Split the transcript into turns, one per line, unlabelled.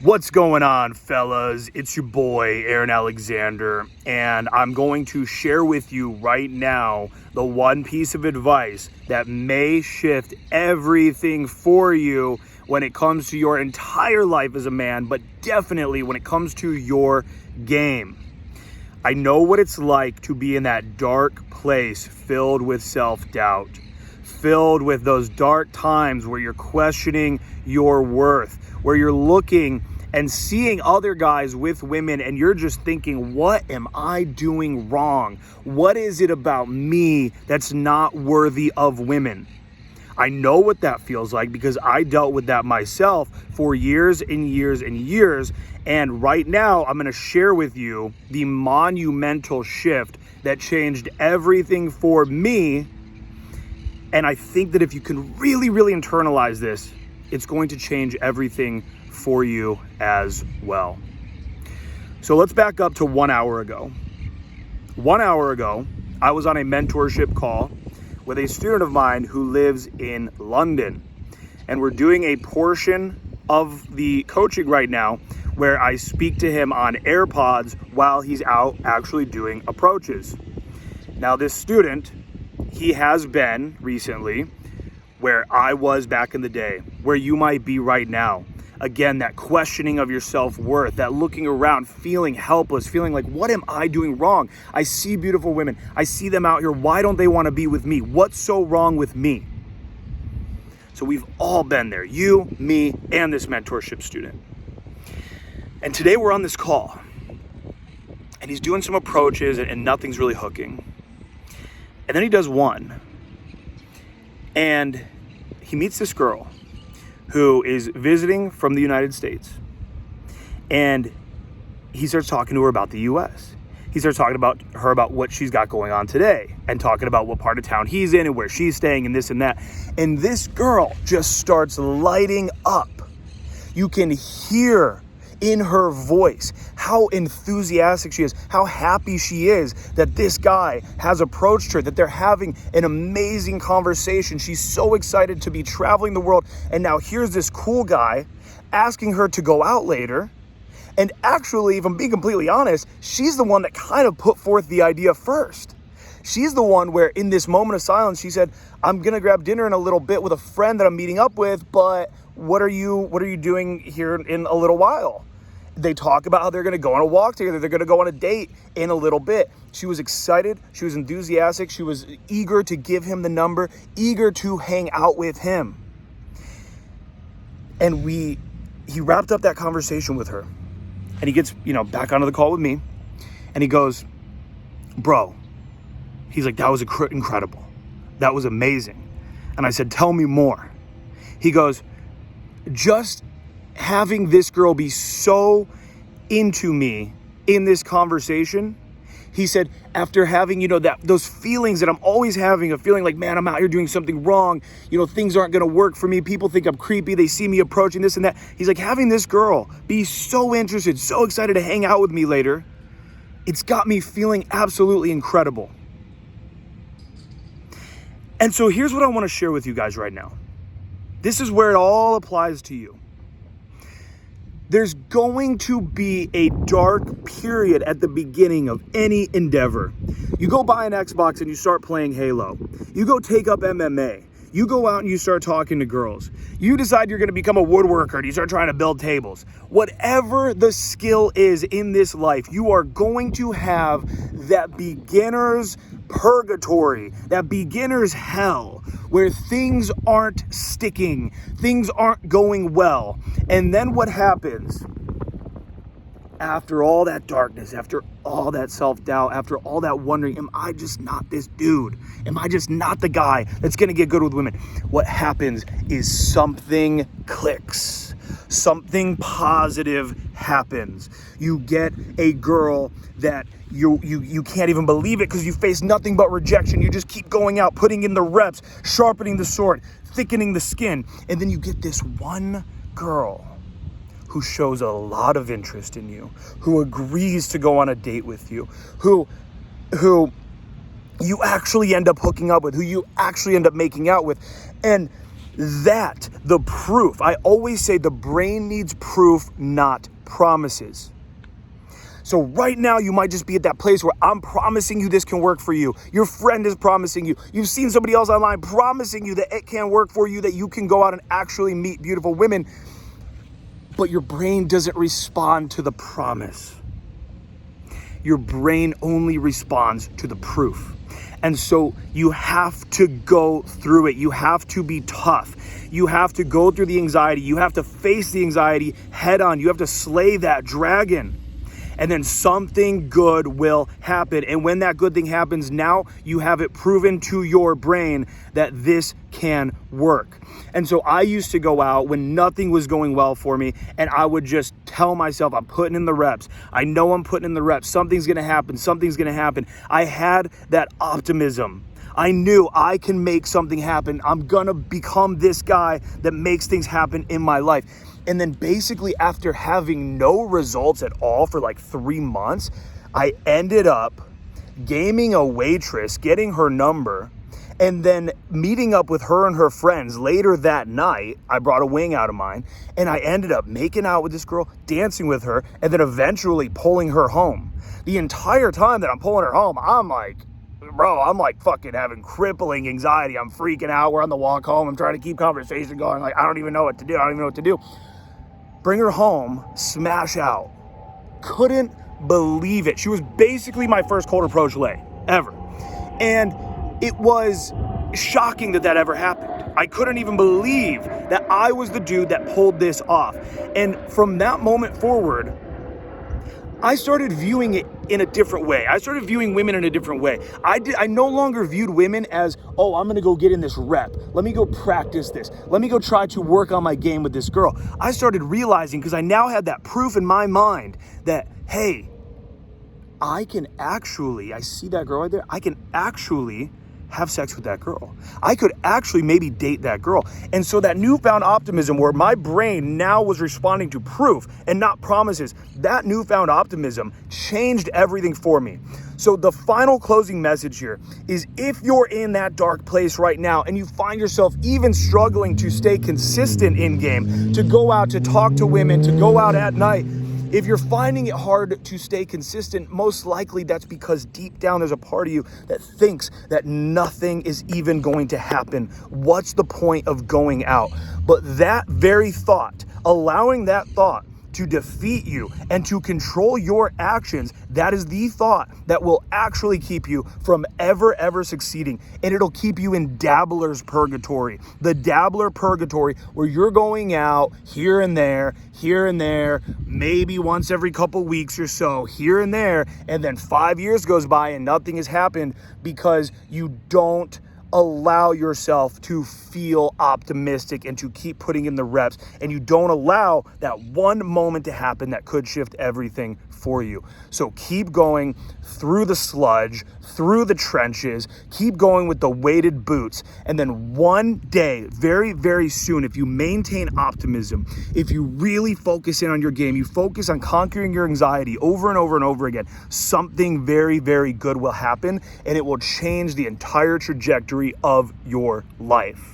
What's going on, fellas? It's your boy, Aaron Alexander, and I'm going to share with you right now the one piece of advice that may shift everything for you when it comes to your entire life as a man, but definitely when it comes to your game. I know what it's like to be in that dark place filled with self-doubt, filled with those dark times where you're questioning your worth, where you're looking and seeing other guys with women and you're just thinking, what am I doing wrong? What is it about me that's not worthy of women? I know what that feels like because I dealt with that myself for years and years and years. And right now, I'm going to share with you the monumental shift that changed everything for me. And I think that if you can really internalize this, it's going to change everything for you as well. So let's back up to 1 hour ago. 1 hour ago, I was on a mentorship call with a student of mine who lives in London. And we're doing a portion of the coaching right now where I speak to him on AirPods while he's out actually doing approaches. Now, this student, he has been recently where I was back in the day, where you might be right now. Again, that questioning of your self-worth, that looking around, feeling helpless, feeling like, what am I doing wrong? I see beautiful women. I see them out here. Why don't they want to be with me? What's so wrong with me? So we've all been there, you, me, and this mentorship student. And today we're on this call and he's doing some approaches and nothing's really hooking. And then he does one and he meets this girl who is visiting from the United States. And he starts talking to her about the US. He starts talking about her about what she's got going on today and talking about what part of town he's in and where she's staying and this and that. And this girl just starts lighting up. You can hear in her voice how enthusiastic she is, how happy she is that this guy has approached her, that they're having an amazing conversation. She's so excited to be traveling the world. And now here's this cool guy asking her to go out later. And actually, if I'm being completely honest, she's the one that kind of put forth the idea first. She's the one where in this moment of silence, she said, I'm going to grab dinner in a little bit with a friend that I'm meeting up with, but what are you doing here in a little while? They talk about how they're going to go on a walk together. They're going to go on a date in a little bit. She was excited. She was enthusiastic. She was eager to give him the number, eager to hang out with him. And he wrapped up that conversation with her. And he gets, back onto the call with me. And he goes, bro, he's like, that was incredible. That was amazing. And I said, tell me more. He goes, just having this girl be so into me in this conversation, he said, after having, those feelings that I'm always having, a feeling like, man, I'm out here doing something wrong. Things aren't going to work for me. People think I'm creepy. They see me approaching this and that. He's like, having this girl be so interested, so excited to hang out with me later, it's got me feeling absolutely incredible. And so here's what I want to share with you guys right now. This is where it all applies to you. There's going to be a dark period at the beginning of any endeavor. You go buy an Xbox and you start playing Halo. You go take up MMA. You go out and you start talking to girls. You decide you're going to become a woodworker and you start trying to build tables. Whatever the skill is in this life, you are going to have that beginner's purgatory, that beginner's hell, where things aren't sticking, things aren't going well. And then what happens? After all that darkness, after all that self-doubt, after all that wondering, am I just not this dude? Am I just not the guy that's going to get good with women? What happens is something clicks. Something positive happens. You get a girl that you can't even believe it because you face nothing but rejection. You just keep going out, putting in the reps, sharpening the sword, thickening the skin. And then you get this one girl who shows a lot of interest in you, who agrees to go on a date with you, who you actually end up hooking up with, who you actually end up making out with. And that the proof, I always say the brain needs proof, not promises. So right now you might just be at that place where I'm promising you this can work for you. Your friend is promising you. You've seen somebody else online promising you that it can work for you, that you can go out and actually meet beautiful women. But your brain doesn't respond to the promise. Your brain only responds to the proof. And so you have to go through it. You have to be tough. You have to go through the anxiety. You have to face the anxiety head on. You have to slay that dragon. And then something good will happen. And when that good thing happens, now you have it proven to your brain that this can work. And so I used to go out when nothing was going well for me, and I would just tell myself, I'm putting in the reps. I know I'm putting in the reps. Something's going to happen. Something's going to happen. I had that optimism. I knew I can make something happen. I'm going to become this guy that makes things happen in my life. And then basically after having no results at all for like 3 months, I ended up gaming a waitress, getting her number, and then meeting up with her and her friends later that night. I brought a wing out of mine, and I ended up making out with this girl, dancing with her, and then eventually pulling her home. The entire time that I'm pulling her home, I'm like fucking having crippling anxiety. I'm freaking out. We're on the walk home. I'm trying to keep conversation going. Like, I don't even know what to do. Bring her home, smash out. Couldn't believe it. She was basically my first cold approach lay ever. And it was shocking that ever happened. I couldn't even believe that I was the dude that pulled this off. And from that moment forward, I started viewing it in a different way. I started viewing women in a different way. I no longer viewed women as, oh, I'm gonna go get in this rep. Let me go practice this. Let me go try to work on my game with this girl. I started realizing, because I now had that proof in my mind that, hey, I see that girl right there. I can actually have sex with that girl. I could actually maybe date that girl. And so that newfound optimism, where my brain now was responding to proof and not promises, that newfound optimism changed everything for me. So the final closing message here is, if you're in that dark place right now and you find yourself even struggling to stay consistent in game, to go out, to talk to women, to go out at night, if you're finding it hard to stay consistent, most likely that's because deep down there's a part of you that thinks that nothing is even going to happen. What's the point of going out? But that very thought, allowing that thought to defeat you and to control your actions, that is the thought that will actually keep you from ever succeeding. And it'll keep you in dabbler's purgatory. The dabbler purgatory, where you're going out here and there, maybe once every couple weeks or so, here and there, and then 5 years goes by and nothing has happened because you don't allow yourself to feel optimistic and to keep putting in the reps, and you don't allow that one moment to happen that could shift everything for you. So keep going through the sludge, through the trenches, keep going with the weighted boots, and then one day, very soon, if you maintain optimism, if you really focus in on your game, you focus on conquering your anxiety over and over again, something very good will happen, and it will change the entire trajectory of your life.